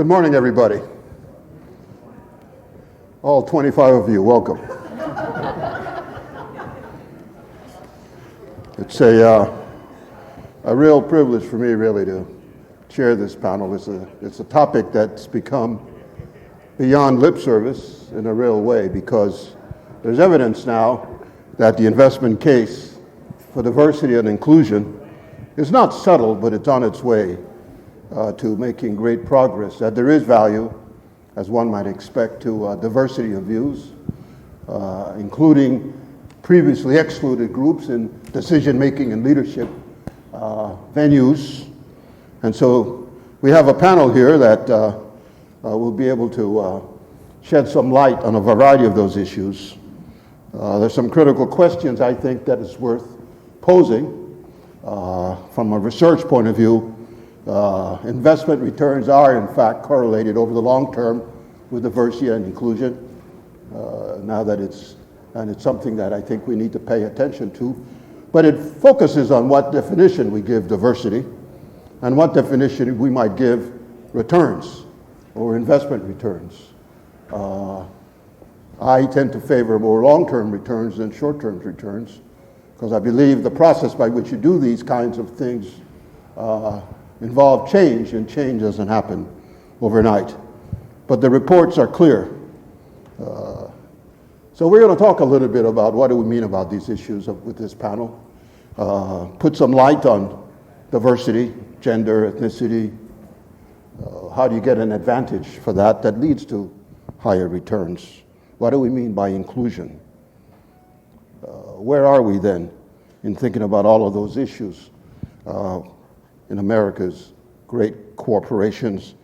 Good morning, everybody. All 25 of you, welcome. It's a real privilege for me, really, to chair this panel. It's a topic that's become beyond lip service in a real way, because there's evidence now that the investment case for diversity and inclusion is not subtle, but it's on its way to making great progress, that there is value, as one might expect, to diversity of views, including previously excluded groups in decision-making and leadership venues. And so we have a panel here that will be able to shed some light on a variety of those issues. There's some critical questions, I think, that is worth posing. From a research point of view, investment returns are, in fact, correlated over the long term with diversity and inclusion. Now that it's something that I think we need to pay attention to. But it focuses on what definition we give diversity and what definition we might give returns or investment returns. I tend to favor more long-term returns than short-term returns, because I believe the process by which you do these kinds of things involve change, and change doesn't happen overnight. But the reports are clear. So we're going to talk a little bit about what do we mean about these issues with this panel, put some light on diversity, gender, ethnicity. How do you get an advantage for that leads to higher returns? What do we mean by inclusion? Where are we then in thinking about all of those issues in America's great corporations,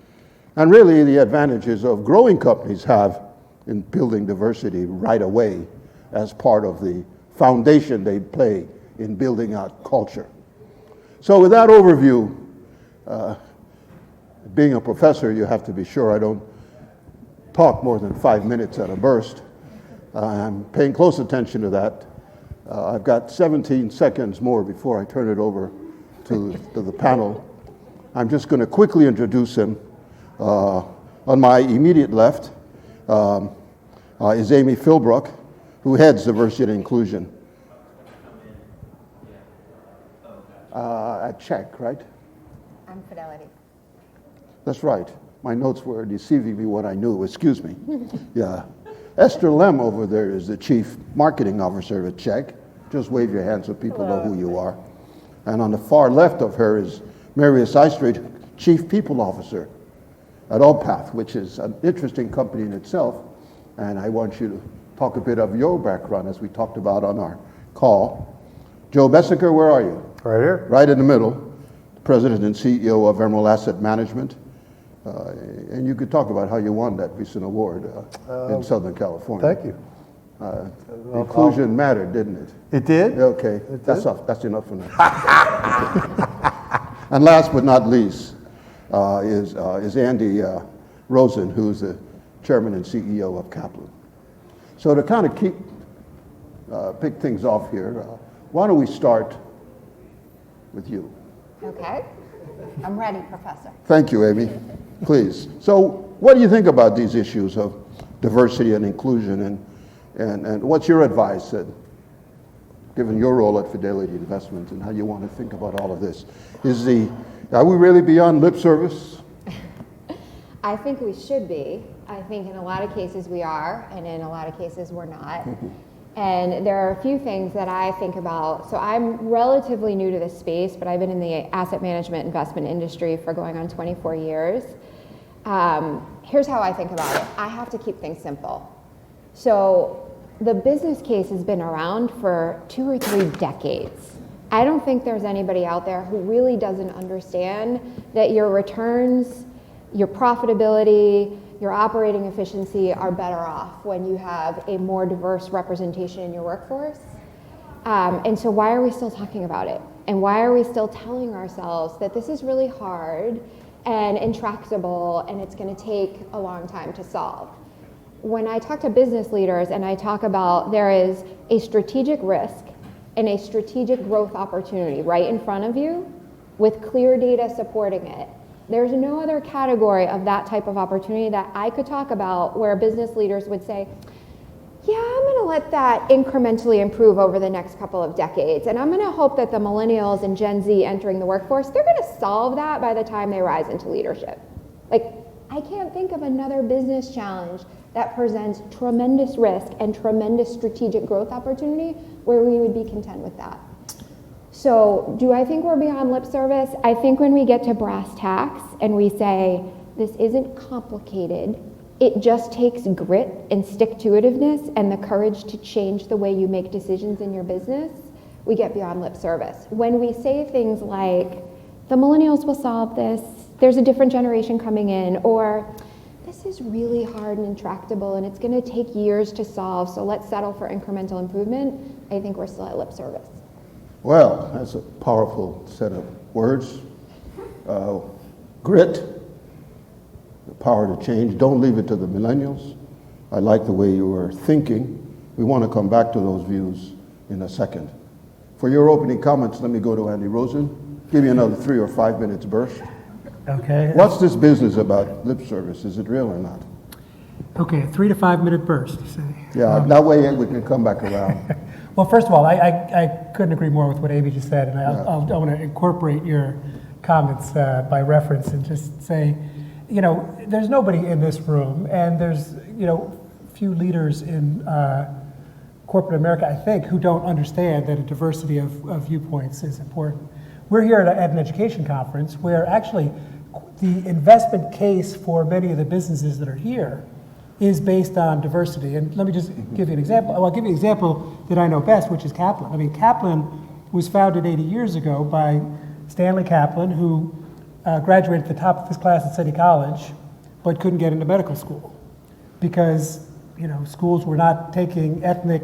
and really the advantages of growing companies have in building diversity right away as part of the foundation they play in building out culture. So with that overview, being a professor, you have to be sure I don't talk more than 5 minutes at a burst. I'm paying close attention to that. I've got 17 seconds more before I turn it over to the panel. I'm just going to quickly introduce him. On my immediate left is Amy Philbrook, who heads diversity and inclusion at Chegg, right? I'm Fidelity. That's right. My notes were deceiving me what I knew. Excuse me. Yeah. Esther Lem over there is the Chief Marketing Officer at Chegg. Just wave your hand so people know who you are. And on the far left of her is Marius, Istrate, Chief People Officer at UiPath, which is an interesting company in itself. And I want you to talk a bit of your background, as we talked about on our call. Joe Besecker, where are you? Right here. Right in the middle, President and CEO of Emerald Asset Management. And you could talk about how you won that recent award in Southern California. Thank you. Inclusion mattered, didn't it? It did? Okay, It that's did? enough. That's enough for now. And last but not least is Andy Rosen, who's the Chairman and CEO of Kaplan. So to kind of pick things off here, why don't we start with you? Okay. I'm ready, Professor. Thank you, Amy. Please. So what do you think about these issues of diversity and inclusion, and what's your advice, given your role at Fidelity Investments and how you want to think about all of this? Are we really beyond lip service? I think we should be. I think in a lot of cases we are, and in a lot of cases we're not. And there are a few things that I think about. So I'm relatively new to this space, but I've been in the asset management investment industry for going on 24 years. Here's how I think about it. I have to keep things simple. So the business case has been around for 2 or 3 decades. I don't think there's anybody out there who really doesn't understand that your returns, your profitability, your operating efficiency are better off when you have a more diverse representation in your workforce. And so why are we still talking about it? And why are we still telling ourselves that this is really hard and intractable and it's going to take a long time to solve? When I talk to business leaders and I talk about there is a strategic risk and a strategic growth opportunity right in front of you with clear data supporting it, There's no other category of that type of opportunity that I could talk about where business leaders would say, yeah, I'm going to let that incrementally improve over the next couple of decades. And I'm going to hope that the millennials and Gen Z entering the workforce, they're going to solve that by the time they rise into leadership. Like, I can't think of another business challenge that presents tremendous risk and tremendous strategic growth opportunity where we would be content with that. So do I think we're beyond lip service? I think when we get to brass tacks and we say, this isn't complicated, it just takes grit and stick-to-itiveness and the courage to change the way you make decisions in your business, we get beyond lip service. When we say things like, the millennials will solve this, there's a different generation coming in, or this is really hard and intractable and it's going to take years to solve, so let's settle for incremental improvement, I think we're still at lip service. Well, that's a powerful set of words. Grit, the power to change. Don't leave it to the millennials. I like the way you were thinking. We want to come back to those views in a second. For your opening comments, let me go to Andy Rosen. Give you another 3 or 5 minutes burst. Okay. What's this business about lip service? Is it real or not? Okay, a 3 to 5 minute burst, you say. Yeah, that way we can come back around. Well, first of all, I couldn't agree more with what Amy just said, and I want to incorporate your comments by reference and just say, you know, there's nobody in this room, and there's, you know, few leaders in corporate America, I think, who don't understand that a diversity of viewpoints is important. We're here at an education conference where actually the investment case for many of the businesses that are here is based on diversity. And let me just give you an example. I'll give you an example that I know best, which is Kaplan. I mean, Kaplan was founded 80 years ago by Stanley Kaplan, who graduated at the top of his class at City College, but couldn't get into medical school because, you know, schools were not taking ethnic,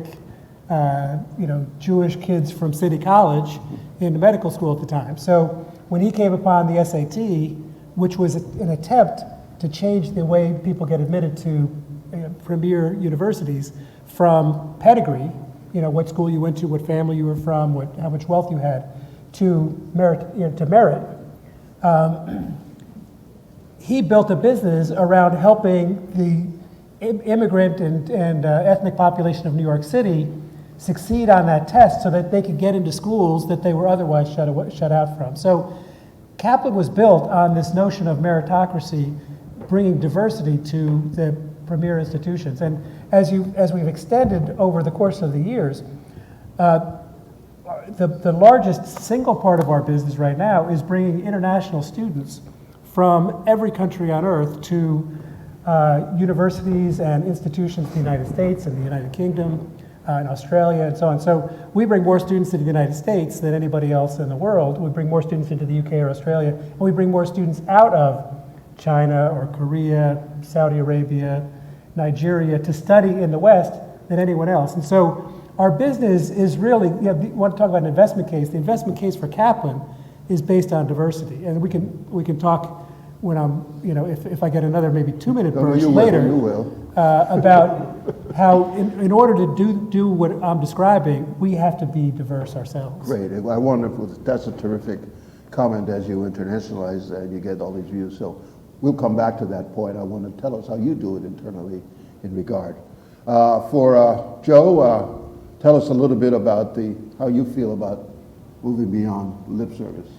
Jewish kids from City College into medical school at the time. So when he came upon the SAT, which was an attempt to change the way people get admitted to premier universities from pedigree, you know, what school you went to, what family you were from, how much wealth you had, to merit. He built a business around helping the immigrant and ethnic population of New York City succeed on that test so that they could get into schools that they were otherwise shut out from. So Kaplan was built on this notion of meritocracy, bringing diversity to the premier institutions. And as we've extended over the course of the years, the largest single part of our business right now is bringing international students from every country on earth to universities and institutions in the United States and the United Kingdom, in Australia, and so on. So we bring more students to the United States than anybody else in the world. We bring more students into the UK or Australia, and we bring more students out of China or Korea, Saudi Arabia, Nigeria to study in the West than anyone else. And so our business is really, you want to talk about an investment case. The investment case for Kaplan is based on diversity. And we can talk when I'm, if I get another maybe 2 minute burst later about how in order to do what I'm describing, we have to be diverse ourselves. Great. I wonder if that's a terrific comment as you internationalize and you get all these views. So we'll come back to that point. I want to tell us how you do it internally in regard. For Joe, tell us a little bit about how you feel about moving beyond lip service.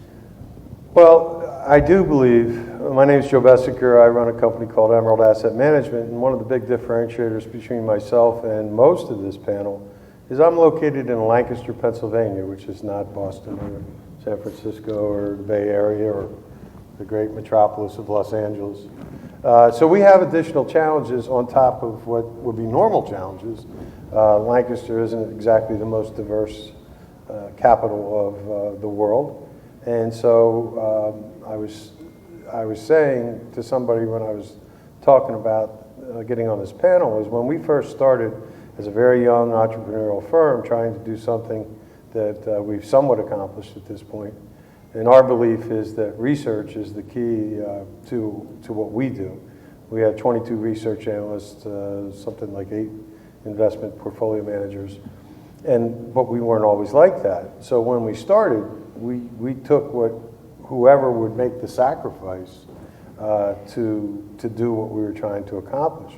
Well, I do believe, my name is Joe Besecker, I run a company called Emerald Asset Management, and one of the big differentiators between myself and most of this panel is I'm located in Lancaster, Pennsylvania, which is not Boston or San Francisco or the Bay Area or the great metropolis of Los Angeles. So we have additional challenges on top of what would be normal challenges. Lancaster isn't exactly the most diverse capital of the world. And so I was saying to somebody when I was talking about getting on this panel is when we first started as a very young entrepreneurial firm trying to do something that we've somewhat accomplished at this point. And our belief is that research is the key to what we do. We have 22 research analysts, something like 8 investment portfolio managers. But we weren't always like that. So when we started, we took what whoever would make the sacrifice to do what we were trying to accomplish.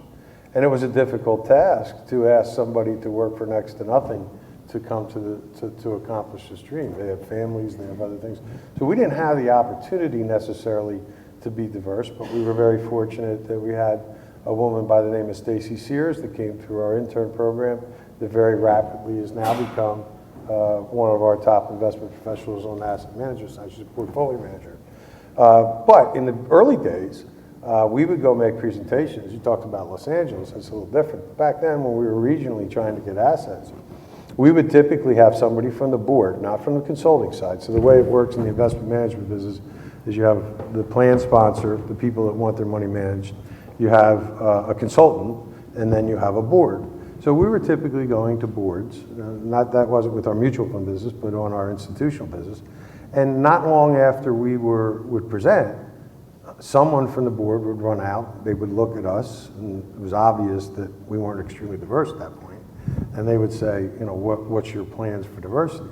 And it was a difficult task to ask somebody to work for next to nothing to come to accomplish this dream. They have families, they have other things. So we didn't have the opportunity necessarily to be diverse, but we were very fortunate that we had a woman by the name of Stacy Sears that came through our intern program that very rapidly has now become one of our top investment professionals on the asset manager side. She's a portfolio manager. But in the early days, we would go make presentations. You talked about Los Angeles, that's a little different. Back then, when we were regionally trying to get assets, we would typically have somebody from the board, not from the consulting side. So the way it works in the investment management business is you have the plan sponsor, the people that want their money managed, you have a consultant, and then you have a board. So we were typically going to boards, that wasn't with our mutual fund business, but on our institutional business. And not long after we would present, someone from the board would run out, they would look at us, and it was obvious that we weren't extremely diverse at that point. And they would say, you know, what's your plans for diversity?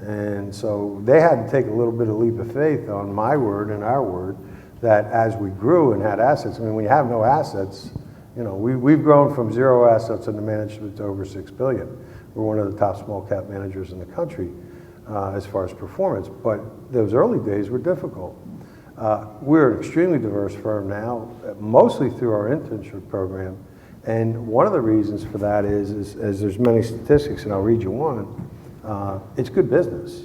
And so they had to take a little bit of leap of faith on my word and our word that as we grew and had assets, I mean, when you have no assets, you know, we've grown from 0 assets under management to over $6 billion. We're one of the top small cap managers in the country as far as performance, but those early days were difficult. We're an extremely diverse firm now, mostly through our internship program. And one of the reasons for that is there's many statistics, and I'll read you one. It's good business.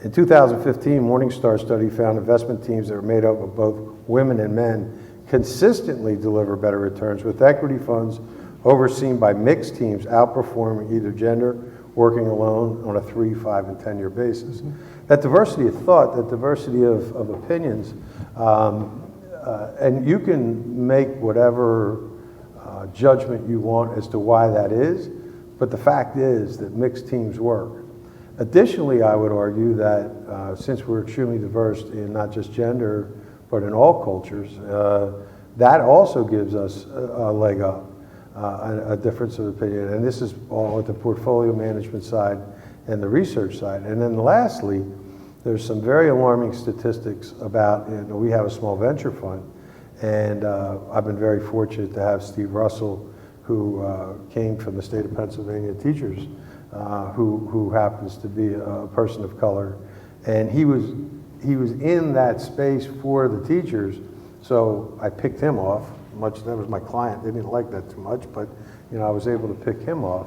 In 2015, Morningstar study found investment teams that are made up of both women and men consistently deliver better returns, with equity funds overseen by mixed teams outperforming either gender, working alone on a 3, 5, and 10-year basis. That diversity of thought, that diversity of opinions, and you can make whatever judgment you want as to why that is, but the fact is that mixed teams work. Additionally, I would argue that since we're extremely diverse in not just gender, but in all cultures, that also gives us a leg up, a difference of opinion. And this is all at the portfolio management side and the research side. And then lastly, there's some very alarming statistics about, you know, we have a small venture fund, and I've been very fortunate to have Steve Russell, who came from the state of Pennsylvania teachers, who happens to be a person of color. And he was in that space for the teachers, so I picked him off. That was my client. They didn't like that too much, but you know, I was able to pick him off.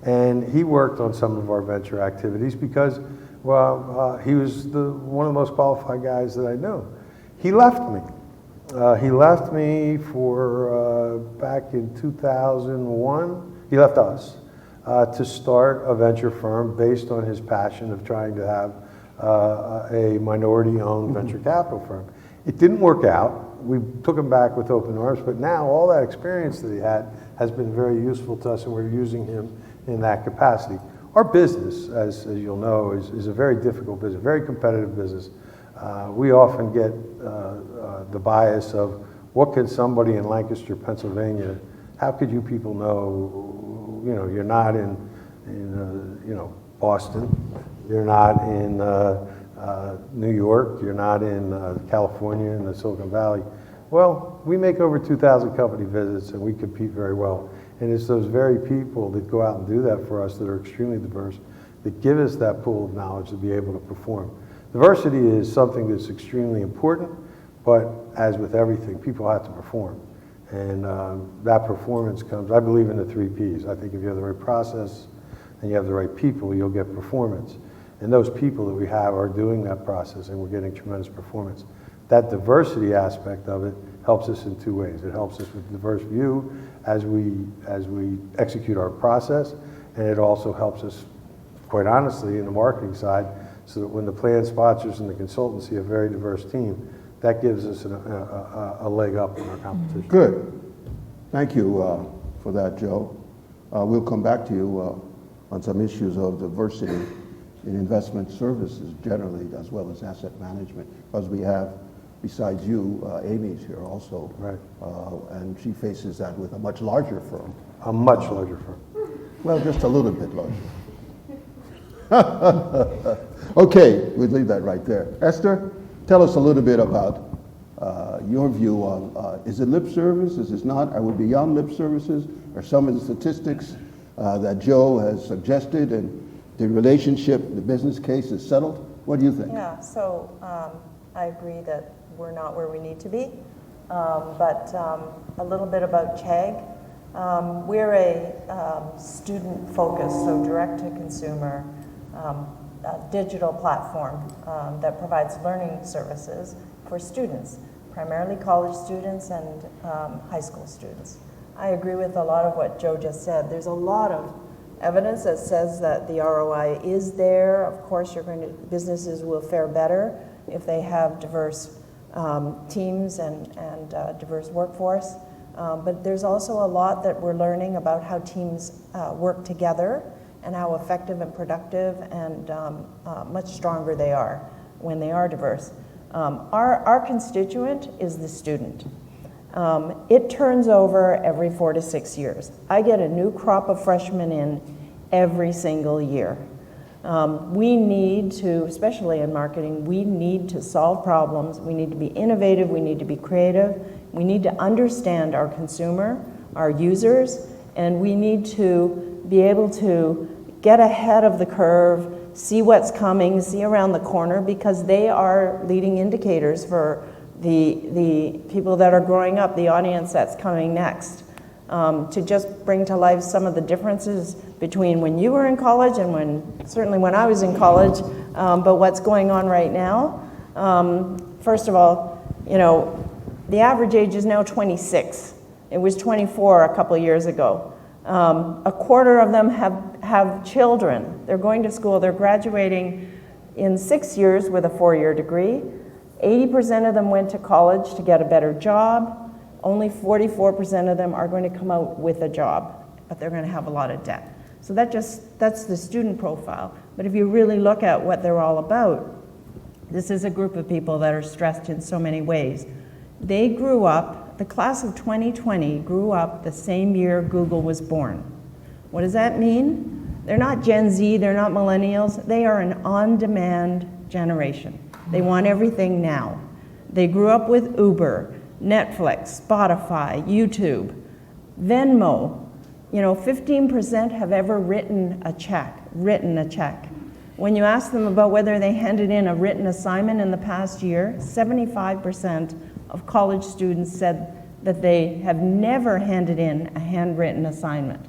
And he worked on some of our venture activities because, well, he was one of the most qualified guys that I knew. He left me. He left me for, back in 2001, he left us to start a venture firm based on his passion of trying to have a minority-owned venture capital firm. It didn't work out. We took him back with open arms, but now all that experience that he had has been very useful to us, and we're using him in that capacity. Our business, as you'll know, is a very difficult business, very competitive business. We often get the bias of what can somebody in Lancaster, Pennsylvania, how could you people know, you know, you're not in you know, Boston, you're not in New York, you're not in California, in the Silicon Valley. Well, we make over 2,000 company visits and we compete very well. And it's those very people that go out and do that for us that are extremely diverse, that give us that pool of knowledge to be able to perform. Diversity is something that's extremely important, but as with everything, people have to perform. And that performance comes, I believe in the 3 Ps. I think if you have the right process and you have the right people, you'll get performance. And those people that we have are doing that process, and we're getting tremendous performance. That diversity aspect of it helps us in 2 ways. It helps us with a diverse view as we execute our process, and it also helps us, quite honestly, in the marketing side, so that when the plan sponsors and the consultants see a very diverse team, that gives us a leg up in our competition. Good. Thank you for that, Joe. We'll come back to you on some issues of diversity in investment services generally, as well as asset management, because we have, besides you, Amy's here also. Right. And she faces that with a much larger firm. A much larger firm. Well, just a little bit larger. Okay, we'll leave that right there. Esther, tell us a little bit about your view of, is it lip service, is it not? Are we beyond lip services? Are some of the statistics that Joe has suggested and the relationship, the business case is settled? What do you think? Yeah, so I agree that we're not where we need to be, but a little bit about Chegg. We're a student-focused, so direct-to-consumer digital platform that provides learning services for students, primarily college students and high school students. I agree with a lot of what Joe just said. There's a lot of evidence that says that the ROI is there. Of course, businesses will fare better if they have diverse teams and diverse workforce. But there's also a lot that we're learning about how teams work together and how effective and productive and much stronger they are when they are diverse. Our constituent is the student. It turns over every 4 to 6 years. I get a new crop of freshmen in every single year. We need to, especially in marketing, we need to solve problems. We need to be innovative. We need to be creative. We need to understand our consumer, our users, and we need to be able to get ahead of the curve, see what's coming, see around the corner, because they are leading indicators for the people that are growing up, the audience that's coming next. To just bring to life some of the differences between when you were in college and certainly when I was in college, but what's going on right now. First of all, the average age is now 26. It was 24 a couple of years ago. A quarter of them have children. They're going to school. They're graduating in 6 years with a 4-year degree. 80% of them went to college to get a better job. Only 44% of them are going to come out with a job, but they're going to have a lot of debt. So that's the student profile. But if you really look at what they're all about, this is a group of people that are stressed in so many ways. They grew up, the class of 2020 grew up the same year Google was born. What does that mean? They're not Gen Z, they're not millennials, they are an on-demand generation. They want everything now. They grew up with Uber, Netflix, Spotify, YouTube, Venmo. 15% have ever written a check. When you ask them about whether they handed in a written assignment in the past year, 75% of college students said that they have never handed in a handwritten assignment.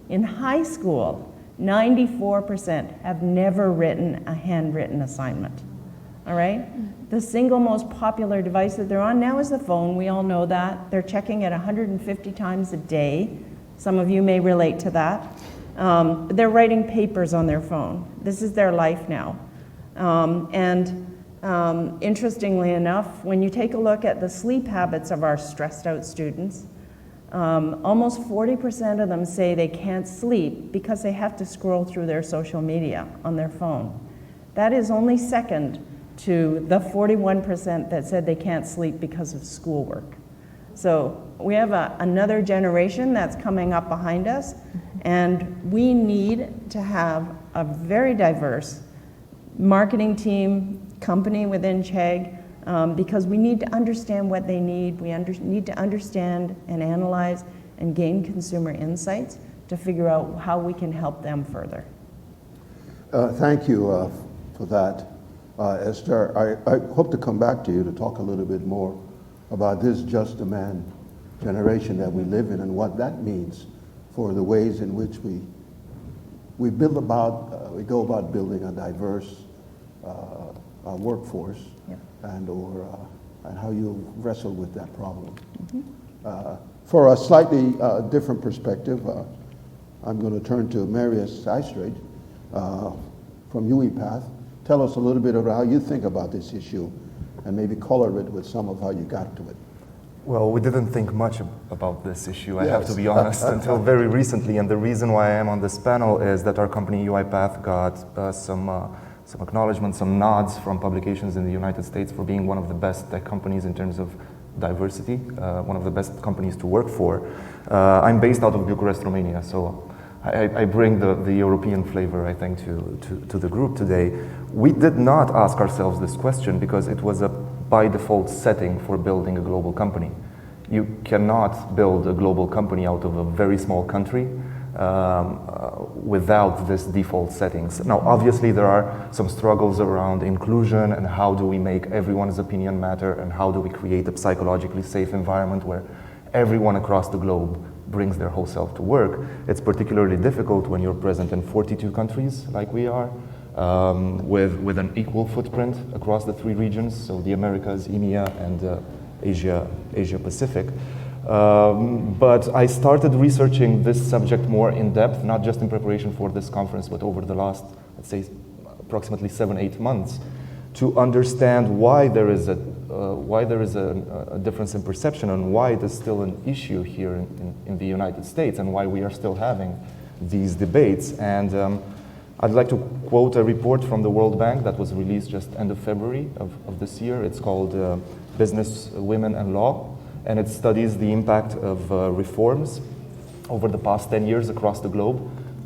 In high school, 94% have never written a handwritten assignment. All right? The single most popular device that they're on now is the phone. We all know that. They're checking it 150 times a day. Some of you may relate to that. They're writing papers on their phone. This is their life now. Interestingly enough, when you take a look at the sleep habits of our stressed out students, almost 40% of them say they can't sleep because they have to scroll through their social media on their phone. That is only second to the 41% that said they can't sleep because of schoolwork. So we have another generation that's coming up behind us, and we need to have a very diverse marketing team, company within Chegg, because we need to understand what they need. We need to understand and analyze and gain consumer insights to figure out how we can help them further. Thank you for that, Esther. I hope to come back to you to talk a little bit more about this just demand generation that we live in and what that means for the ways in which we go about building a diverse workforce, yeah, and how you wrestle with that problem. Mm-hmm. For a slightly different perspective, I'm going to turn to Marius Istrate from UiPath. Tell us a little bit about how you think about this issue and maybe color it with some of how you got to it. Well, we didn't think much about this issue, I have to be honest, until very recently. And the reason why I am on this panel is that our company UiPath got some acknowledgement, some nods from publications in the United States for being one of the best tech companies in terms of diversity, one of the best companies to work for. I'm based out of Bucharest, Romania, so I bring the European flavor, I think, to the group today. We did not ask ourselves this question because it was a by default setting for building a global company. You cannot build a global company out of a very small country without this default settings. Now, obviously, there are some struggles around inclusion and how do we make everyone's opinion matter and how do we create a psychologically safe environment where everyone across the globe brings their whole self to work. It's particularly difficult when you're present in 42 countries like we are, with an equal footprint across the 3 regions, so the Americas, EMEA, and Asia Pacific. But I started researching this subject more in depth, not just in preparation for this conference, but over the last, let's say, approximately 7-8 months, to understand why there is a difference in perception and why it is still an issue here in the United States and why we are still having these debates. And I'd like to quote a report from the World Bank that was released just end of February of this year. It's called Business, Women and Law, and it studies the impact of reforms over the past 10 years across the globe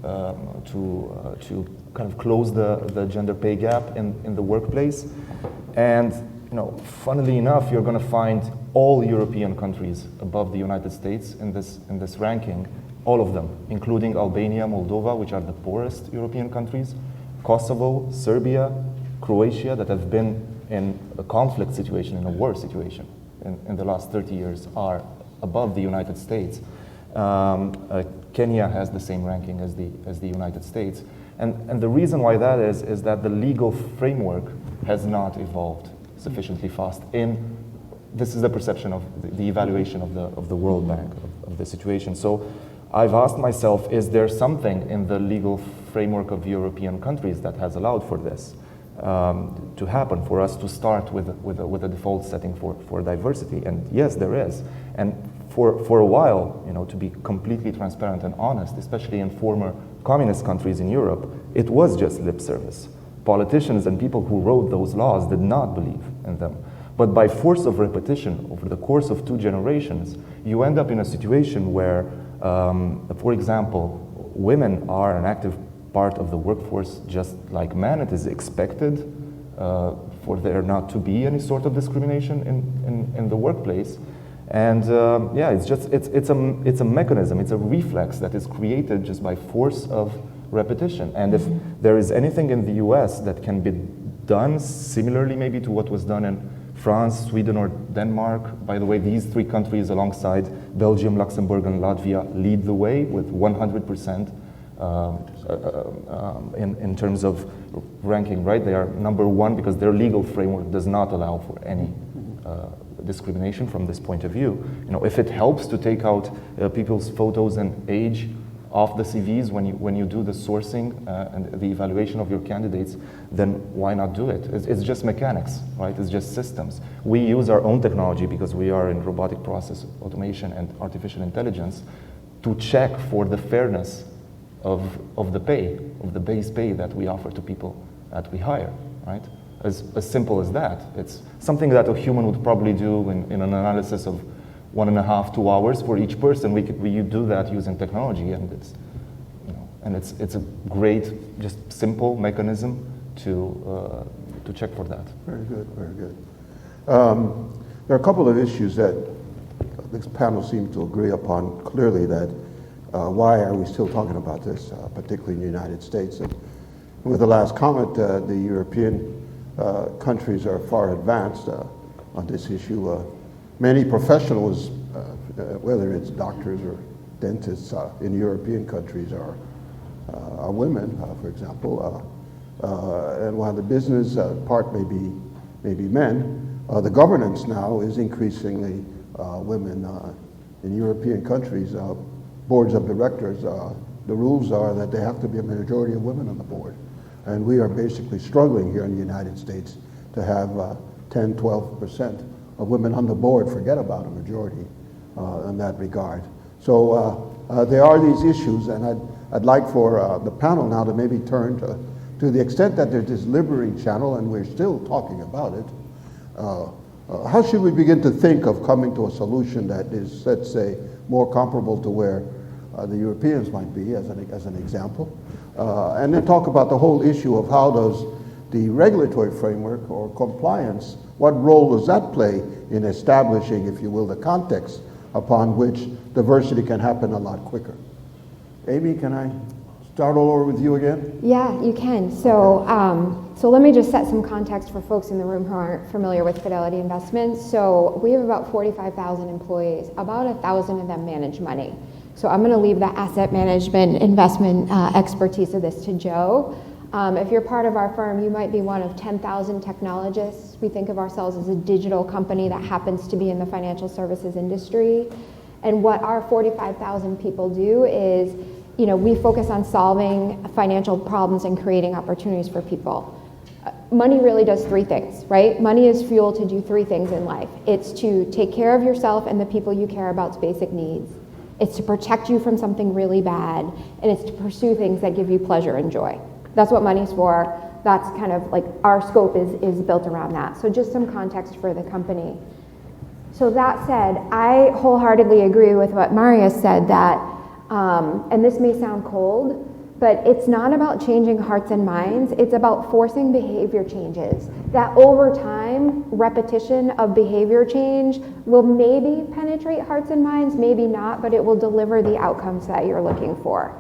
to kind of close the gender pay gap in the workplace. And funnily enough, you're going to find all European countries above the United States in this ranking, all of them, including Albania, Moldova, which are the poorest European countries, Kosovo, Serbia, Croatia, that have been in a conflict situation, in a war situation in the last 30 years, are above the United States. Kenya has the same ranking as the United States. And the reason why that is that the legal framework has not evolved sufficiently fast. This is the perception of the evaluation of the World Bank of the situation. So I've asked myself, is there something in the legal framework of European countries that has allowed for this to happen, for us to start with a default setting for diversity? And yes, there is. And for a while, to be completely transparent and honest, especially in former communist countries in Europe, it was just lip service. Politicians and people who wrote those laws did not believe in them. But by force of repetition, over the course of 2 generations, you end up in a situation where, for example, women are an active part of the workforce just like men. It is expected for there not to be any sort of discrimination in the workplace. And yeah, it's a mechanism, it's a reflex that is created just by force of repetition. And if there is anything in the US that can be done similarly maybe to what was done in France, Sweden, or Denmark, by the way, these 3 countries alongside Belgium, Luxembourg, and Latvia lead the way with 100% in terms of ranking, right? They are number 1 because their legal framework does not allow for any discrimination from this point of view. If it helps to take out people's photos and age off the CVs when you do the sourcing and the evaluation of your candidates, then why not do it? It's just mechanics, right? It's just systems. We use our own technology because we are in robotic process automation and artificial intelligence to check for the fairness of the pay, of the base pay that we offer to people that we hire, right? As simple as that. It's something that a human would probably do in an analysis of 1.5 to 2 hours for each person. We do that using technology, and it's a great, just simple mechanism to check for that. Very good, very good. There are a couple of issues that this panel seems to agree upon clearly, that why are we still talking about this, particularly in the United States? And with the last comment, the European countries are far advanced on this issue. Many professionals, whether it's doctors or dentists in European countries, are women, for example. And while the business part may be men, the governance now is increasingly women in European countries. Boards of directors, the rules are that they have to be a majority of women on the board. And we are basically struggling here in the United States to have 10, 12% of women on the board. Forget about a majority in that regard. So there are these issues, and I'd like for the panel now to maybe turn to the extent that there's this Liberating channel, and we're still talking about it. How should we begin to think of coming to a solution that is, let's say, more comparable to where the Europeans might be, as an example? And then talk about the whole issue of how does the regulatory framework or compliance, what role does that play in establishing, if you will, the context upon which diversity can happen a lot quicker? Amy, can I start all over with you again? Yeah, you can. So, so let me just set some context for folks in the room who aren't familiar with Fidelity Investments. So we have about 45,000 employees. About 1,000 of them manage money. So I'm going to leave the asset management investment expertise of this to Joe. If you're part of our firm, you might be one of 10,000 technologists. We think of ourselves as a digital company that happens to be in the financial services industry. And what our 45,000 people do is, you know, we focus on solving financial problems and creating opportunities for people. Money really does three things, right? Money is fuel to do three things in life. It's to take care of yourself and the people you care about's basic needs. It's to protect you from something really bad, and it's to pursue things that give you pleasure and joy. That's what money's for. That's kind of like our scope is built around that. So just some context for the company. So that said, I wholeheartedly agree with what Marius said that, and this may sound cold, but it's not about changing hearts and minds. It's about forcing behavior changes. That over time, repetition of behavior change will maybe penetrate hearts and minds, maybe not, but it will deliver the outcomes that you're looking for.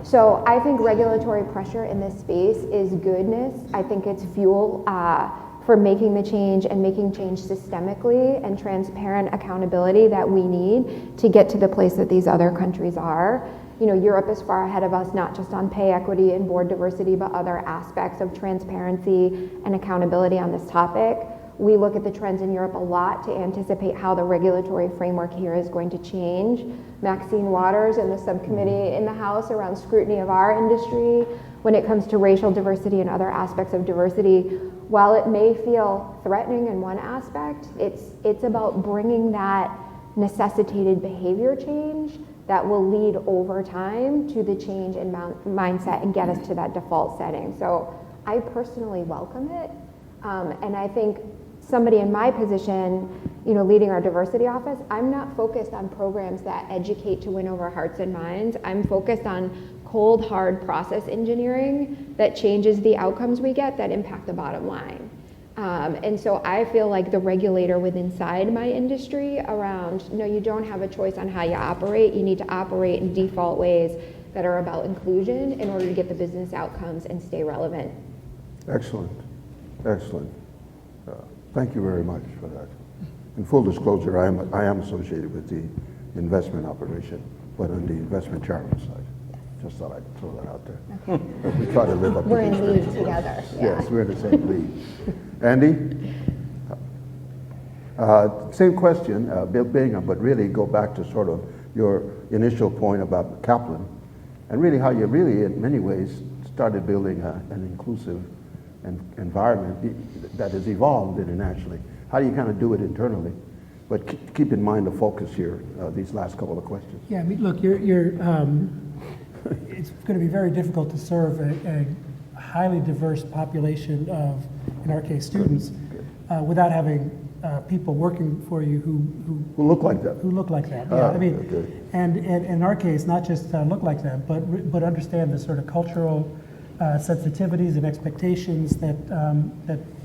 So I think regulatory pressure in this space is goodness. I think it's fuel for making the change and making change systemically and transparent accountability that we need to get to the place that these other countries are. You know, Europe is far ahead of us, not just on pay equity and board diversity, but other aspects of transparency and accountability on this topic. We look at the trends in Europe a lot to anticipate how the regulatory framework here is going to change. Maxine Waters and the subcommittee in the House around scrutiny of our industry when it comes to racial diversity and other aspects of diversity, while it may feel threatening in one aspect, it's about bringing that necessitated behavior change that will lead over time to the change in mindset and get us to that default setting. So I personally welcome it, and I think somebody in my position, you know, leading our diversity office, I'm not focused on programs that educate to win over hearts and minds. I'm focused on cold, hard process engineering that changes the outcomes we get that impact the bottom line. And so I feel like the regulator within inside my industry around, no, you don't have a choice on how you operate. You need to operate in default ways that are about inclusion in order to get the business outcomes and stay relevant. Excellent, excellent. Thank you very much for that. In full disclosure, I am associated with the investment operation, but on the investment chairman side. Just thought I'd throw that out there. Okay. But we try to live up to We're these in league things. together. Yes, we're in the same league. Andy? Same question, Bingham, but really go back to sort of your initial point about Kaplan, and really how you really, in many ways, started building an inclusive environment that has evolved internationally. How do you kind of do it internally? But keep in mind the focus here, these last couple of questions. Yeah, I mean, look, it's going to be very difficult to serve a highly diverse population of, in our case, students, without having people working for you who look like that. Who look like that. Yeah, I mean, okay. and in our case, not just look like them, but understand the sort of cultural sensitivities and expectations that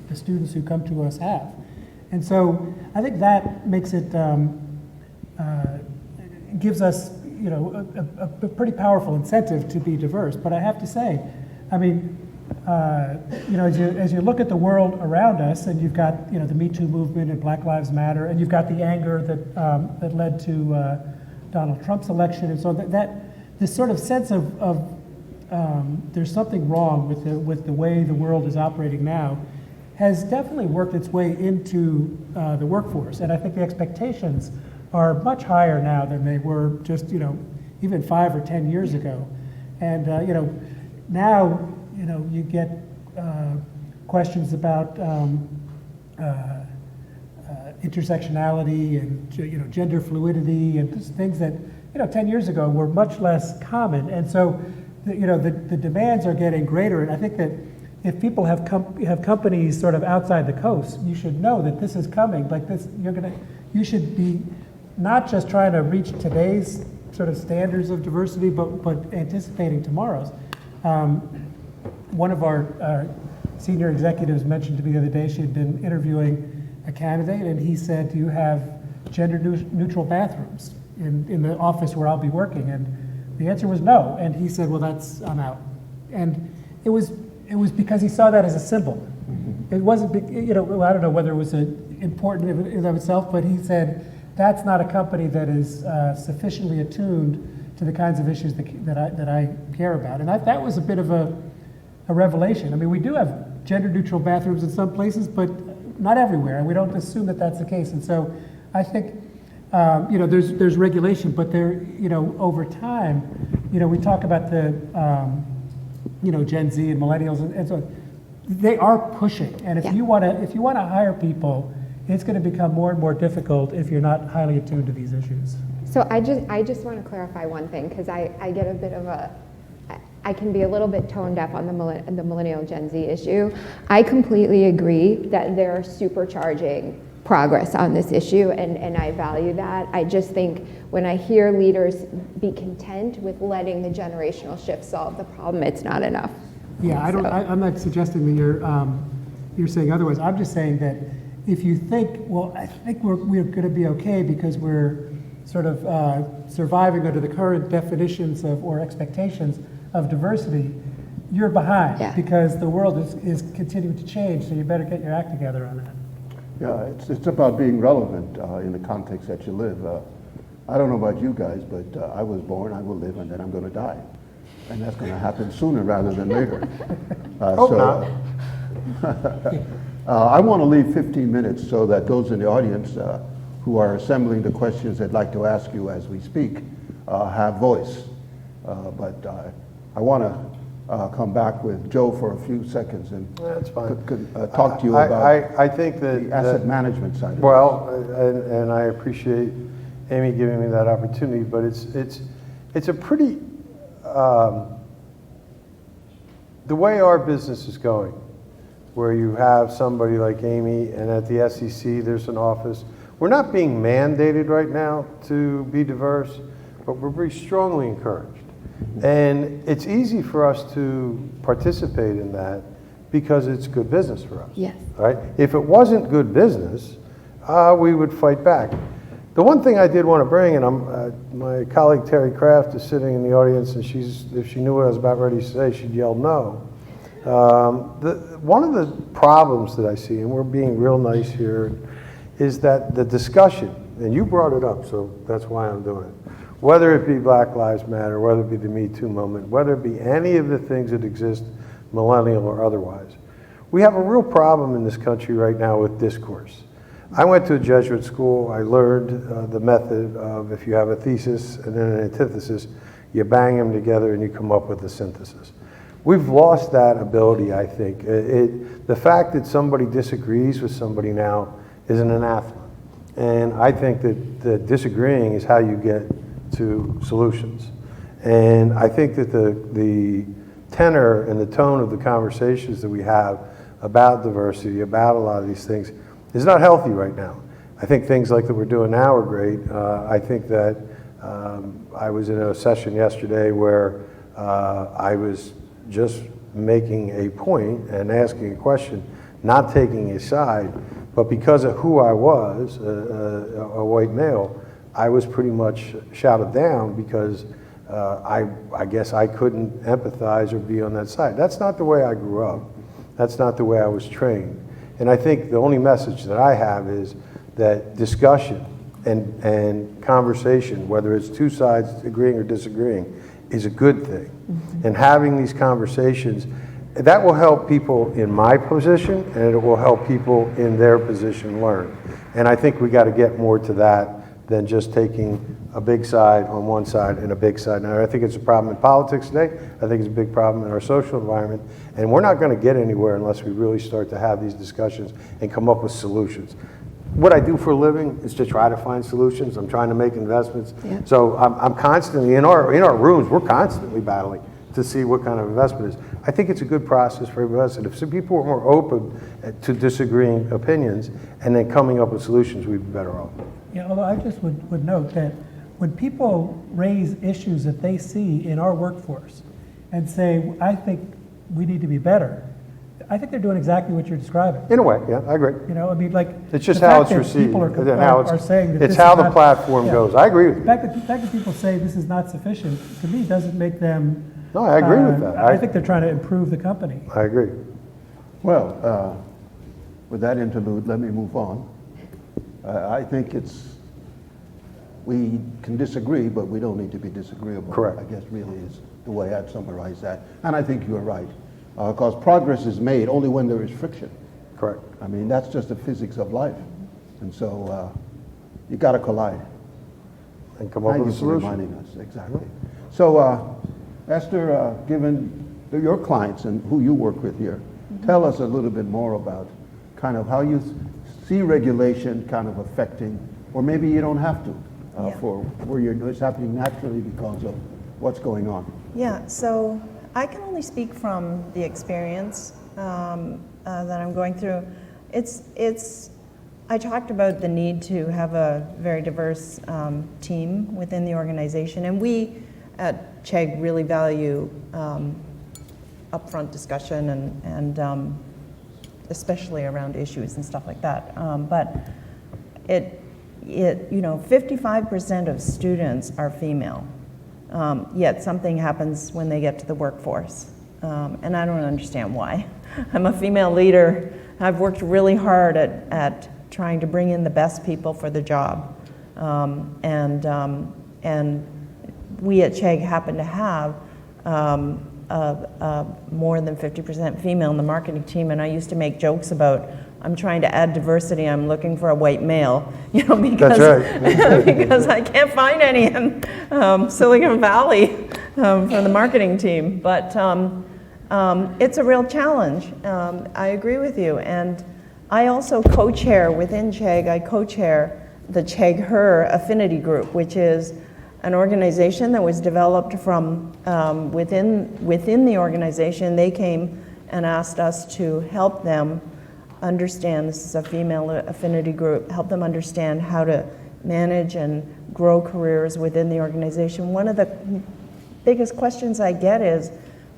the students who come to us have. And so I think that makes it gives us, you know, a pretty powerful incentive to be diverse. But I have to say, I mean, you know, as you look at the world around us, and you've got, you know, the Me Too movement and Black Lives Matter, and you've got the anger that led to Donald Trump's election, and so that this sort of sense of there's something wrong with the way the world is operating now has definitely worked its way into the workforce, and I think the expectations are much higher now than they were just, you know, even 5 or 10 years ago. And you know, now, you know, you get questions about intersectionality and, you know, gender fluidity and things that, you know, 10 years ago were much less common. And so, you know, the demands are getting greater. And I think that if people have companies sort of outside the coast, you should know that this is coming. Like this, you should be not just trying to reach today's sort of standards of diversity, but anticipating tomorrow's. One of our senior executives mentioned to me the other day she had been interviewing a candidate, and he said, "Do you have gender-neutral bathrooms in the office where I'll be working?" And the answer was no. And he said, "Well, I'm out." And it was because he saw that as a symbol. It wasn't, I don't know whether it was important in and of itself, but he said that's not a company that is sufficiently attuned to the kinds of issues that I care about. And that was a bit of a revelation. I mean, we do have gender-neutral bathrooms in some places, but not everywhere, and we don't assume that that's the case. And so I think, there's regulation, but over time, we talk about the, Gen Z and millennials, and so they are pushing. And if you want to hire people, it's going to become more and more difficult if you're not highly attuned to these issues. So I just want to clarify one thing, because I get a bit of I can be a little bit tone deaf on the millennial Gen Z issue. I completely agree that they're supercharging progress on this issue, and I value that. I just think when I hear leaders be content with letting the generational shift solve the problem, it's not enough. Yeah, I'm not suggesting that you're saying otherwise. I'm just saying that if you think, well, I think we're going to be okay because we're sort of surviving under the current definitions or expectations of diversity, you're behind because the world is continuing to change, so you better get your act together on that. Yeah, it's about being relevant in the context that you live. I don't know about you guys, but I was born, I will live, and then I'm going to die. And that's going to happen sooner rather than later. I want to leave 15 minutes so that those in the audience who are assembling the questions they'd like to ask you as we speak have voice. But I want to come back with Joe for a few seconds and That's fine. Talk to you about I think that the asset management side. Well, and I appreciate Amy giving me that opportunity, but it's a pretty, the way our business is going, where you have somebody like Amy, and at the SEC there's an office. We're not being mandated right now to be diverse, but we're very strongly encouraged. And it's easy for us to participate in that because it's good business for us. Yes. Right? If it wasn't good business, we would fight back. The one thing I did want to bring, and my colleague Terry Kraft is sitting in the audience, and if she knew what I was about ready to say, she'd yell no. One of the problems that I see, and we're being real nice here, is that the discussion, and you brought it up, so that's why I'm doing it. Whether it be Black Lives Matter, whether it be the Me Too movement, whether it be any of the things that exist, millennial or otherwise, we have a real problem in this country right now with discourse. I went to a Jesuit school. I learned the method of if you have a thesis and then an antithesis, you bang them together and you come up with a synthesis. We've lost that ability, I think. The fact that somebody disagrees with somebody now is an anathema. And I think that disagreeing is how you get to solutions. And I think that the tenor and the tone of the conversations that we have about diversity, about a lot of these things, is not healthy right now. I think things like that we're doing now are great. I think that I was in a session yesterday where I was just making a point and asking a question, not taking a side, but because of who I was, a white male, I was pretty much shouted down because I guess I couldn't empathize or be on that side. That's not the way I grew up. That's not the way I was trained. And I think the only message that I have is that discussion and conversation, whether it's two sides agreeing or disagreeing, is a good thing. Mm-hmm. And having these conversations, that will help people in my position, and it will help people in their position learn. And I think we got to get more to that than just taking a big side on one side and a big side. Now, I think it's a problem in politics today. I think it's a big problem in our social environment. And we're not going to get anywhere unless we really start to have these discussions and come up with solutions. What I do for a living is to try to find solutions. I'm trying to make investments. Yeah. So I'm constantly, in our rooms, we're constantly battling to see what kind of investment is. I think it's a good process for everybody else. And if some people are more open to disagreeing opinions and then coming up with solutions, we'd be better off. Yeah, although I just would note that when people raise issues that they see in our workforce and say, I think we need to be better, I think they're doing exactly what you're describing. In a way, yeah, I agree. You know, I mean, like It's just the how fact it's that people received, are, and how are saying that it's this how is the not- platform yeah. goes. I agree with The you. fact that people say this is not sufficient to me doesn't make them. No, I agree with that. I think they're trying to improve the company. I agree. Well, with that interlude, let me move on. I think we can disagree, but we don't need to be disagreeable. Correct. I guess really is the way I'd summarize that. And I think you're right, because progress is made only when there is friction. Correct. I mean, that's just the physics of life. And so you got to collide. And come up with a Thank you for solution. reminding us, exactly. So, Esther, given your clients and who you work with here, tell us a little bit more about kind of how you see regulation kind of affecting, or maybe you don't have to, for where it's happening naturally because of what's going on. Yeah, so I can only speak from the experience that I'm going through. I talked about the need to have a very diverse team within the organization, and we at Chegg really value upfront discussion and especially around issues and stuff like that. But it 55% of students are female, yet something happens when they get to the workforce, and I don't understand why. I'm a female leader. I've worked really hard at trying to bring in the best people for the job, and we at Chegg happen to have more than 50% female in the marketing team, and I used to make jokes about, I'm trying to add diversity, I'm looking for a white male, because, That's right. because I can't find any in Silicon Valley for the marketing team. But it's a real challenge. I agree with you. And I also co-chair within Chegg, I co-chair the Chegg-Her Affinity Group, which is an organization that was developed from within the organization. They came and asked us to help them understand, this is a female affinity group, help them understand how to manage and grow careers within the organization. One of the biggest questions I get is,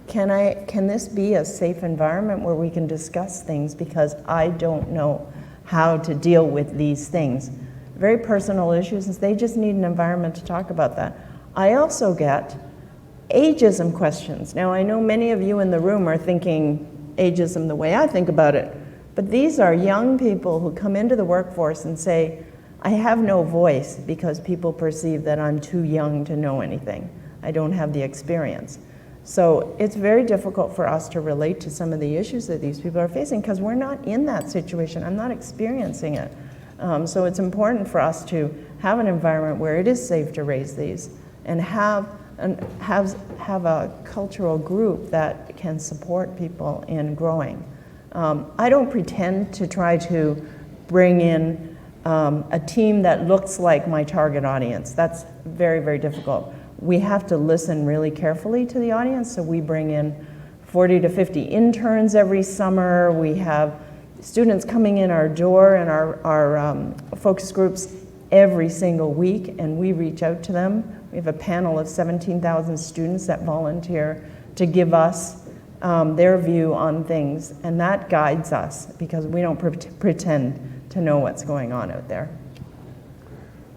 can this be a safe environment where we can discuss things, because I don't know how to deal with these things. Very personal issues, and they just need an environment to talk about that. I also get ageism questions. Now, I know many of you in the room are thinking ageism the way I think about it, but these are young people who come into the workforce and say, I have no voice because people perceive that I'm too young to know anything. I don't have the experience. So it's very difficult for us to relate to some of the issues that these people are facing because we're not in that situation. I'm not experiencing it. So it's important for us to have an environment where it is safe to raise these and have a cultural group that can support people in growing. I don't pretend to try to bring in a team that looks like my target audience. That's very, very difficult. We have to listen really carefully to the audience, so we bring in 40 to 50 interns every summer. We have students coming in our door and our focus groups every single week, and we reach out to them. We have a panel of 17,000 students that volunteer to give us their view on things, and that guides us because we don't pretend to know what's going on out there.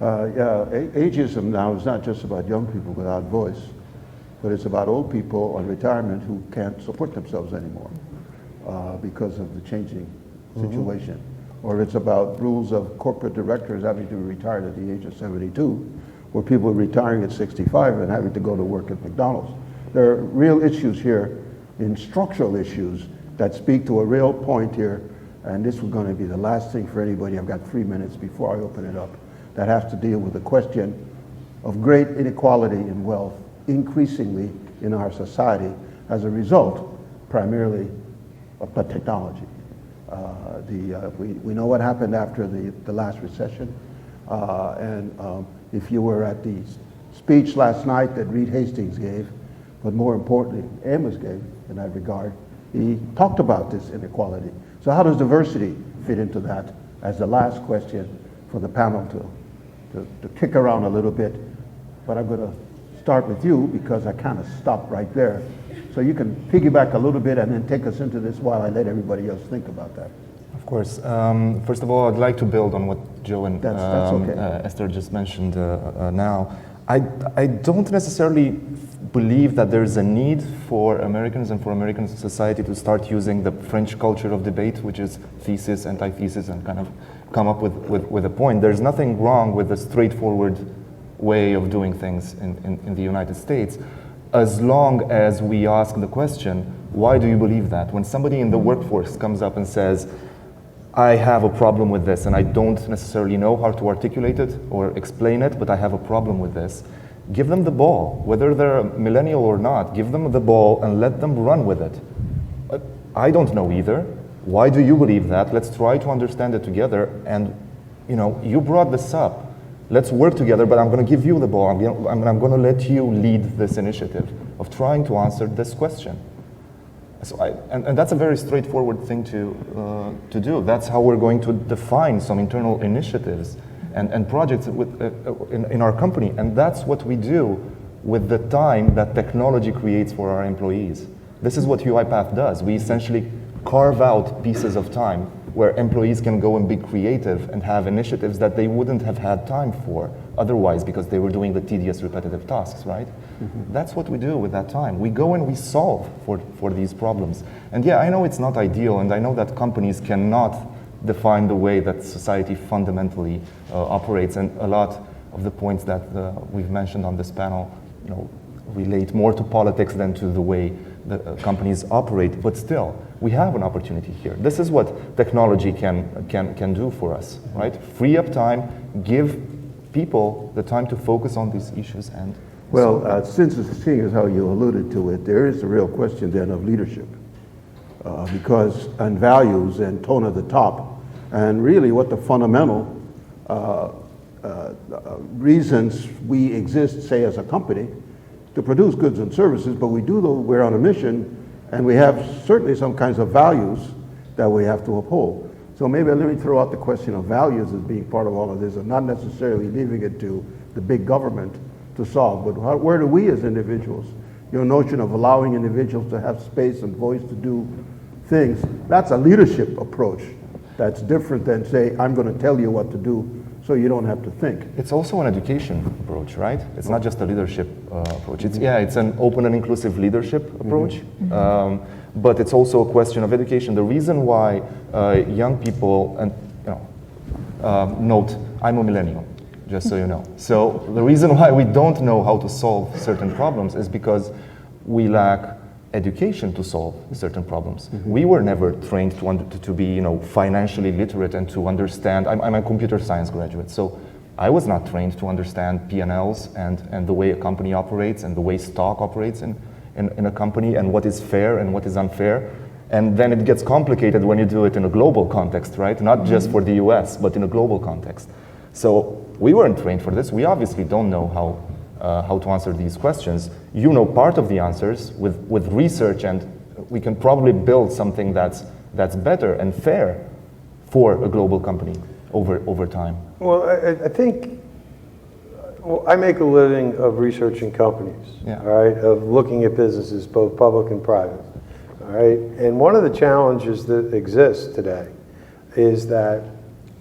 Ageism now is not just about young people without voice, but it's about old people on retirement who can't support themselves anymore because of the changing situation. Or it's about rules of corporate directors having to be retired at the age of 72, where people are retiring at 65 and having to go to work at McDonald's. There are real issues here, in structural issues, that speak to a real point here, and this was going to be the last thing for anybody. I've got 3 minutes before I open it up. That has to deal with the question of great inequality in wealth increasingly in our society as a result primarily of the technology. We know what happened after the last recession, and if you were at the speech last night that Reed Hastings gave, but more importantly Amos gave in that regard, he talked about this inequality. So how does diversity fit into that as the last question for the panel to kick around a little bit? But I'm going to start with you because I kind of stopped right there So you can piggyback a little bit and then take us into this while I let everybody else think about that. Of course. First of all, I'd like to build on what Joe and That's okay. Esther just mentioned now. I don't necessarily believe that there's a need for Americans and for American society to start using the French culture of debate, which is thesis, antithesis, and kind of come up with a point. There's nothing wrong with the straightforward way of doing things in the United States, as long as we ask the question, why do you believe that? When somebody in the workforce comes up and says, I have a problem with this, and I don't necessarily know how to articulate it or explain it, but I have a problem with this, give them the ball. Whether they're a millennial or not, give them the ball and let them run with it. I don't know either. Why do you believe that? Let's try to understand it together. And you brought this up. Let's work together, but I'm going to give you the ball. I'm going to let you lead this initiative of trying to answer this question. So and that's a very straightforward thing to do. That's how we're going to define some internal initiatives and projects in our company. And that's what we do with the time that technology creates for our employees. This is what UiPath does. We essentially carve out pieces of time where employees can go and be creative and have initiatives that they wouldn't have had time for otherwise, because they were doing the tedious, repetitive tasks, right? Mm-hmm. That's what we do with that time. We go and we solve for these problems. And yeah, I know it's not ideal, and I know that companies cannot define the way that society fundamentally operates, and a lot of the points that we've mentioned on this panel, relate more to politics than to the way the companies operate, but still, we have an opportunity here. This is what technology can do for us, right? Free up time, give people the time to focus on these issues. And well, since seeing as how you alluded to it, there is a real question then of leadership, and values and tone at the top, and really what the fundamental reasons we exist, say, as a company, to produce goods and services, but we do, though, we're on a mission, and we have certainly some kinds of values that we have to uphold. So maybe let me throw out the question of values as being part of all of this, and not necessarily leaving it to the big government to solve, but where do we as individuals, your notion of allowing individuals to have space and voice to do things, that's a leadership approach. That's different than say, I'm going to tell you what to do, so you don't have to think. It's also an education approach, right? It's not just a leadership approach. It's an open and inclusive leadership approach, mm-hmm. But it's also a question of education. The reason why young people, and note, I'm a millennial, just so you know. So the reason why we don't know how to solve certain problems is because we lack education to solve certain problems. Mm-hmm. We were never trained to be, financially literate and to understand. I'm a computer science graduate, so I was not trained to understand P&Ls and the way a company operates and the way stock operates in a company, and what is fair and what is unfair. And then it gets complicated when you do it in a global context, right? Not just for the US, but in a global context. So we weren't trained for this. We obviously don't know how to answer these questions. You know part of the answers with research, and we can probably build something that's better and fair for a global company over time. Well, I think I make a living of researching companies, yeah. All right, of looking at businesses, both public and private, all right? And one of the challenges that exists today is that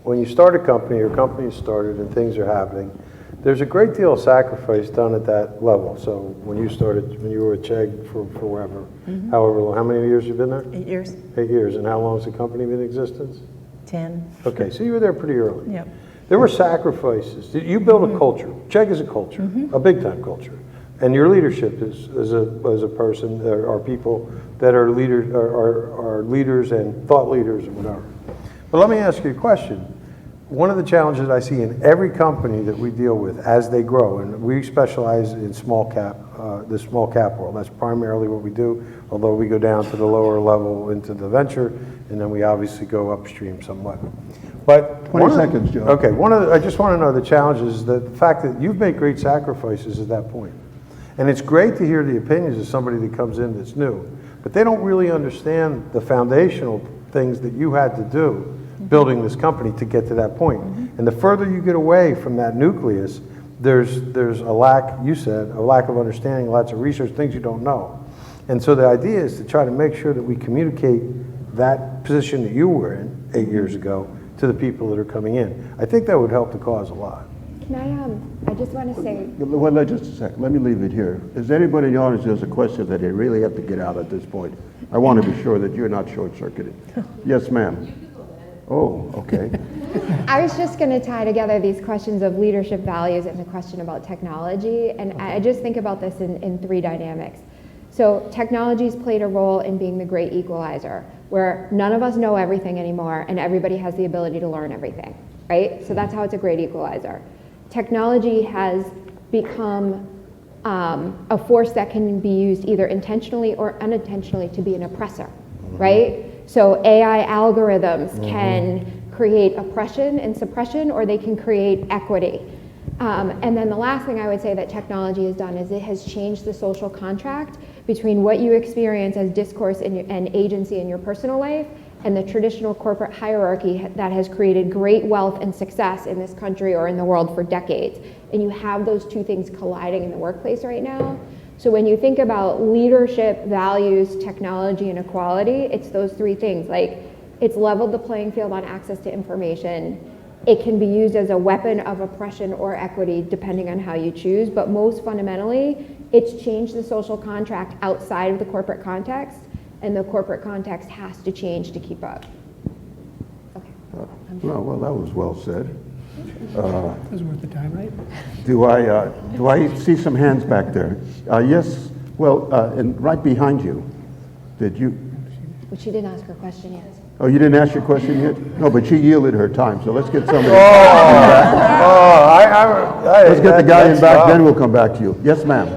when you start a company, or company is started and things are happening, there's a great deal of sacrifice done at that level. So when you were at Chegg for wherever, mm-hmm. however long, how many years you been there? 8 years. 8 years, and how long has the company been in existence? 10. Okay, so you were there pretty early. Yep. There were sacrifices. You built a culture. Chegg is a culture, mm-hmm. a big time culture. And your leadership is as a person, are people that are leaders and thought leaders and whatever. But let me ask you a question. One of the challenges I see in every company that we deal with as they grow, and we specialize in small cap, the small cap world. That's primarily what we do, although we go down to the lower level into the venture, and then we obviously go upstream somewhat. But 20 seconds, Joe. Okay, I just want to know the challenges is the fact that you've made great sacrifices at that point. And it's great to hear the opinions of somebody that comes in that's new, but they don't really understand the foundational things that you had to do building this company to get to that point. Mm-hmm. And the further you get away from that nucleus, there's a lack, you said, a lack of understanding, lots of research, things you don't know. And so the idea is to try to make sure that we communicate that position that you were in 8 years ago to the people that are coming in. I think that would help the cause a lot. Can I just want to say, Well, just a second. Let me leave it here. Is anybody in the audience who has a question that they really have to get out at this point? I want to be sure that you're not short-circuited. Yes, ma'am. Oh, okay. I was just going to tie together these questions of leadership values and the question about technology, and I just think about this in three dynamics. So technology's played a role in being the great equalizer, where none of us know everything anymore and everybody has the ability to learn everything, right? So that's how it's a great equalizer. Technology has become a force that can be used either intentionally or unintentionally to be an oppressor, right? So AI algorithms can create oppression and suppression, or they can create equity. And then the last thing I would say that technology has done is it has changed the social contract between what you experience as discourse and agency in your personal life and the traditional corporate hierarchy that has created great wealth and success in this country or in the world for decades. And you have those two things colliding in the workplace right now. So when you think about leadership, values, technology, and equality, it's those three things. Like, it's leveled the playing field on access to information. It can be used as a weapon of oppression or equity, depending on how you choose. But most fundamentally, it's changed the social contract outside of the corporate context, and the corporate context has to change to keep up. Okay. Well, that was well said. It was worth the time, right? Do I see some hands back there? Yes. Well, and right behind you. Did you? But she didn't ask her question yet. Oh, you didn't ask your question yet? No, but she yielded her time. So let's get somebody. Let's get the guy in back. Then we'll come back to you. Yes, ma'am.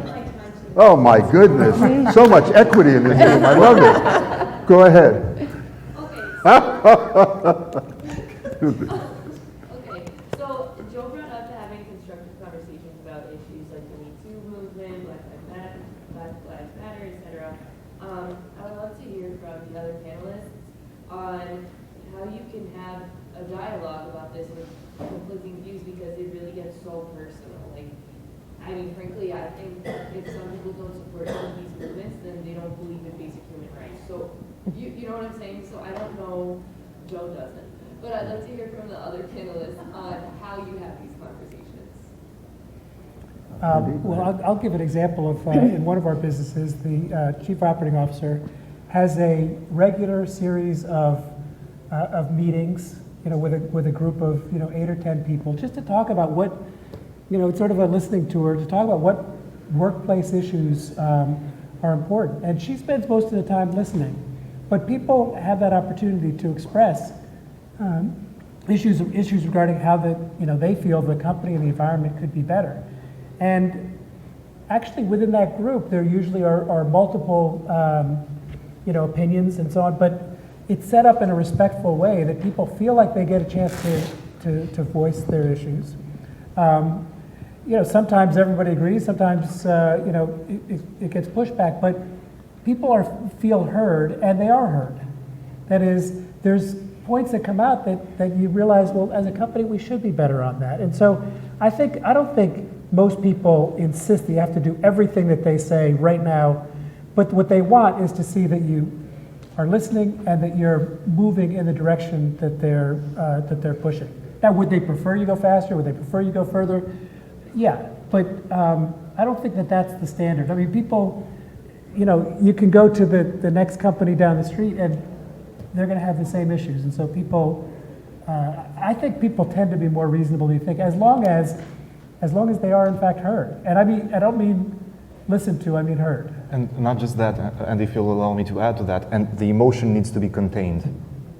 Oh my goodness! So much equity in this room. I love it. Go ahead. Okay, so Joe brought up having constructive conversations about issues like the Me Too movement, Black Lives Matter, etc. I would love to hear from the other panelists on how you can have a dialogue about this with conflicting views, because it really gets so personal. Like, I mean, frankly, I think if some people don't support some of these movements, then they don't believe in basic human rights. So, you know what I'm saying? So I don't know, Joe doesn't. But I'd like to hear from the other panelists on how you have these conversations. Well, I'll give an example of, in one of our businesses, the chief operating officer has a regular series of meetings, with a group of, 8 or 10 people, just to talk about what, it's sort of a listening tour, to talk about what workplace issues are important. And she spends most of the time listening. But people have that opportunity to express issues regarding how they feel the company and the environment could be better. And actually within that group, there usually are multiple opinions and so on, but it's set up in a respectful way that people feel like they get a chance to voice their issues. Sometimes everybody agrees, sometimes it gets pushback, but people feel heard, and they are heard. That is, there's points that come out that you realize, well, as a company, we should be better on that. And so I don't think most people insist that you have to do everything that they say right now, but what they want is to see that you are listening and that you're moving in the direction that they're pushing. Now, would they prefer you go faster? Would they prefer you go further? Yeah, but I don't think that that's the standard. I mean, people, you can go to the next company down the street and they're going to have the same issues. And so people, I think people tend to be more reasonable than you think, as long as they are in fact heard. And I don't mean listened to, I mean heard. And not just that, and if you'll allow me to add to that, and the emotion needs to be contained,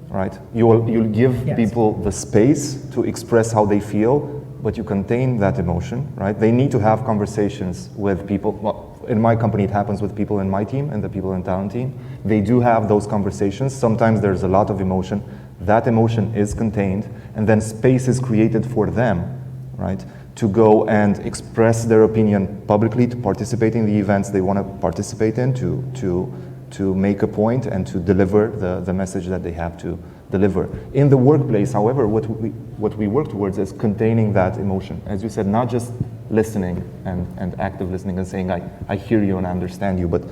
right? You'll give Yes. people the space to express how they feel, but you contain that emotion, right? They need to have conversations with people. Well, in my company, it happens with people in my team and the people in talent team. They do have those conversations. Sometimes there's a lot of emotion. That emotion is contained, and then space is created for them, right? To go and express their opinion publicly, to participate in the events they want to participate in, to make a point and to deliver the message that they have to deliver. In the workplace, however, what we work towards is containing that emotion. As you said, not just listening and active listening and saying, I hear you and I understand you, but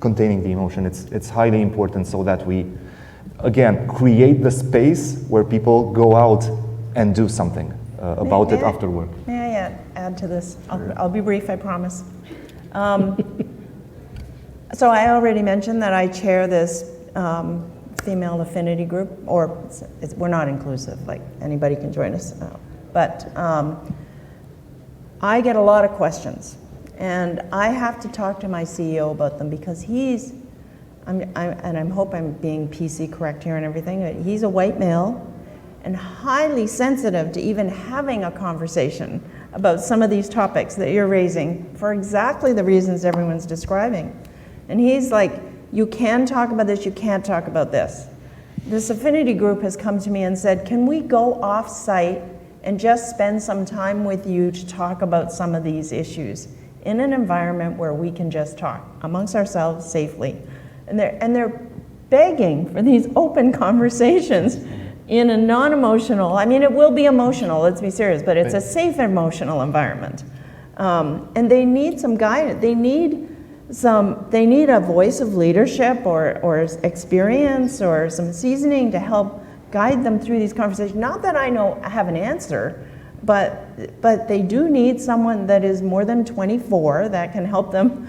containing the emotion. It's highly important so that we, again, create the space where people go out and do something about it after work. May I add to this? I'll be brief, I promise. So I already mentioned that I chair this female affinity group, or we're not inclusive, like anybody can join us. But I get a lot of questions, and I have to talk to my CEO about them because and I hope I'm being PC correct here and everything, he's a white male and highly sensitive to even having a conversation about some of these topics that you're raising for exactly the reasons everyone's describing. And he's like, you can talk about this, you can't talk about this. This affinity group has come to me and said, can we go off-site and just spend some time with you to talk about some of these issues in an environment where we can just talk amongst ourselves safely? And they're begging for these open conversations in a non-emotional, I mean, it will be emotional, let's be serious, but it's a safe emotional environment. And they need some guidance. They need a voice of leadership or experience or some seasoning to help guide them through these conversations. Not that I have an answer, but they do need someone that is more than 24 that can help them,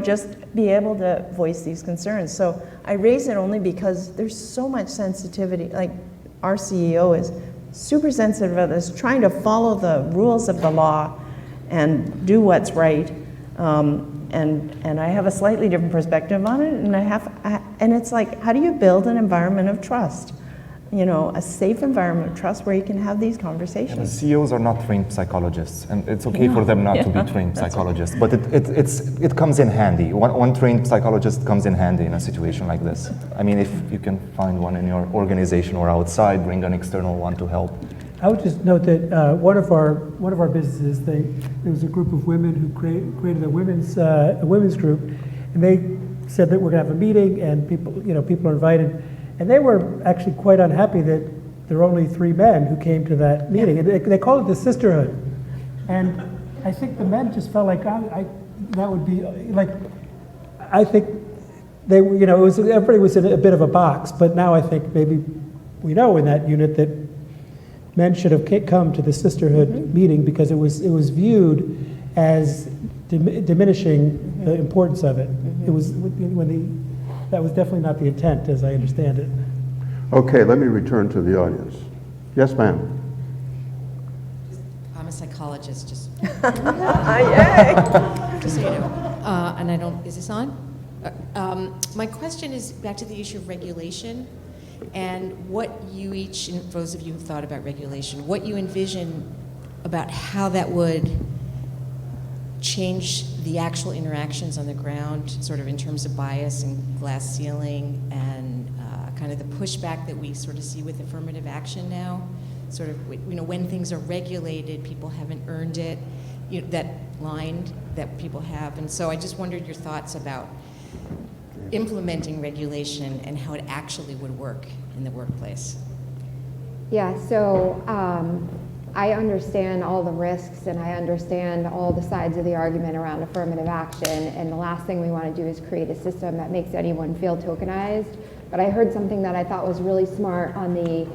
just be able to voice these concerns. So I raise it only because there's so much sensitivity. Like our CEO is super sensitive about this, trying to follow the rules of the law and do what's right. And I have a slightly different perspective on it, and it's like, how do you build an environment of trust? A safe environment of trust where you can have these conversations. And CEOs are not trained psychologists, and it's okay for them not to be trained psychologists, but it comes in handy. One trained psychologist comes in handy in a situation like this. I mean, if you can find one in your organization or outside, bring an external one to help. I would just note that one of our businesses, there was a group of women who created a women's group, and they said that we're going to have a meeting, and people are invited, and they were actually quite unhappy that there were only 3 men who came to that meeting. And they called it the sisterhood, and I think the men just felt like that would be like, I think they were, everybody was in a bit of a box, but now I think maybe we know in that unit that men should have come to the sisterhood meeting because it was viewed as diminishing the importance of it. It was that was definitely not the intent, as I understand it. Okay, let me return to the audience. Yes, ma'am. I'm a psychologist, just Yay! just so you know. And I don't. Is this on? My question is back to the issue of regulation. And what you each, and for those of you who've thought about regulation, what you envision about how that would change the actual interactions on the ground, sort of in terms of bias and glass ceiling and kind of the pushback that we sort of see with affirmative action now. Sort of, when things are regulated, people haven't earned it, that line that people have. And so I just wondered your thoughts about implementing regulation and how it actually would work in the workplace. Yeah, so I understand all the risks and I understand all the sides of the argument around affirmative action, and the last thing we want to do is create a system that makes anyone feel tokenized. But I heard something that I thought was really smart on the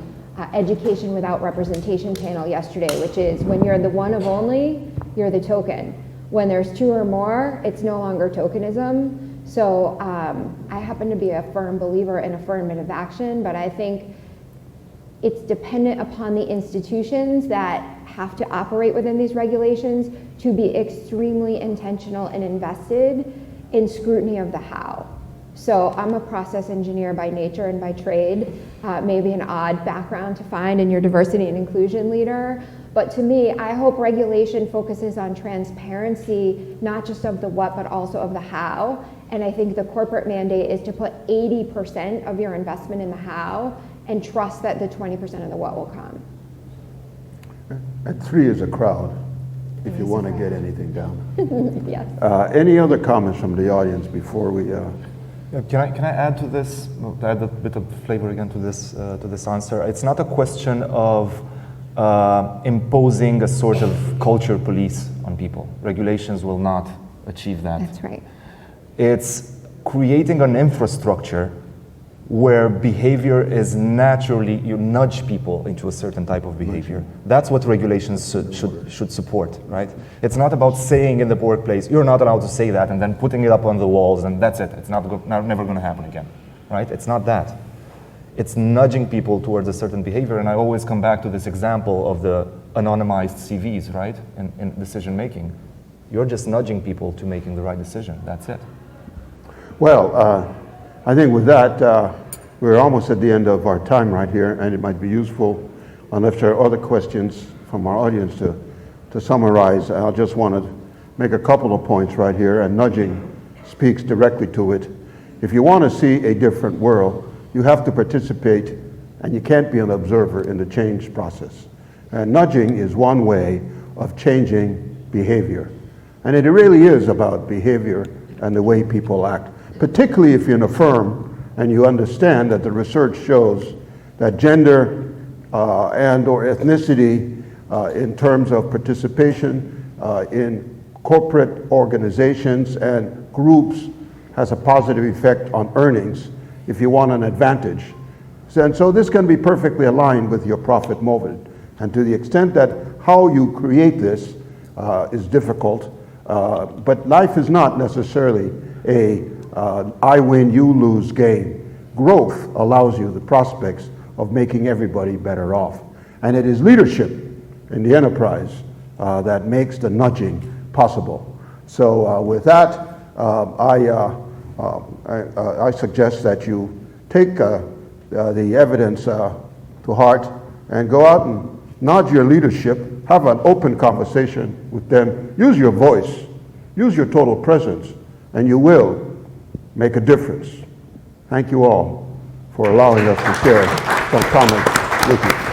Education Without Representation panel yesterday, which is when you're the one of only, you're the token. When there's 2 or more, it's no longer tokenism. So I happen to be a firm believer in affirmative action, but I think it's dependent upon the institutions that have to operate within these regulations to be extremely intentional and invested in scrutiny of the how. So I'm a process engineer by nature and by trade, maybe an odd background to find in your diversity and inclusion leader. But to me, I hope regulation focuses on transparency, not just of the what, but also of the how. And I think the corporate mandate is to put 80% of your investment in the how and trust that the 20% of the what will come. And 3 is a crowd, if you want to get anything down. Yes. Any other comments from the audience before we... Can I add to this, to add a bit of flavor again to this answer? It's not a question of imposing a sort of culture police on people. Regulations will not achieve that. That's right. It's creating an infrastructure where behavior is naturally, you nudge people into a certain type of behavior. That's what regulations should support, right? It's not about saying in the workplace, you're not allowed to say that, and then putting it up on the walls, and that's it. It's never going to happen again, right? It's not that. It's nudging people towards a certain behavior, and I always come back to this example of the anonymized CVs, right, in decision making. You're just nudging people to making the right decision. That's it. Well, I think with that, we're almost at the end of our time right here, and it might be useful, unless there are other questions from our audience, to summarize. I just want to make a couple of points right here, and nudging speaks directly to it. If you want to see a different world, you have to participate, and you can't be an observer in the change process. And nudging is one way of changing behavior. And it really is about behavior and the way people act, particularly if you're in a firm and you understand that the research shows that gender and or ethnicity in terms of participation in corporate organizations and groups has a positive effect on earnings if you want an advantage. And so this can be perfectly aligned with your profit motive. And to the extent that how you create this is difficult, but life is not necessarily a I win, you lose game. Growth allows you the prospects of making everybody better off. And it is leadership in the enterprise that makes the nudging possible. So with that, I suggest that you take the evidence to heart and go out and nudge your leadership, have an open conversation with them, use your voice, use your total presence, and you will make a difference. Thank you all for allowing us to share some comments with you.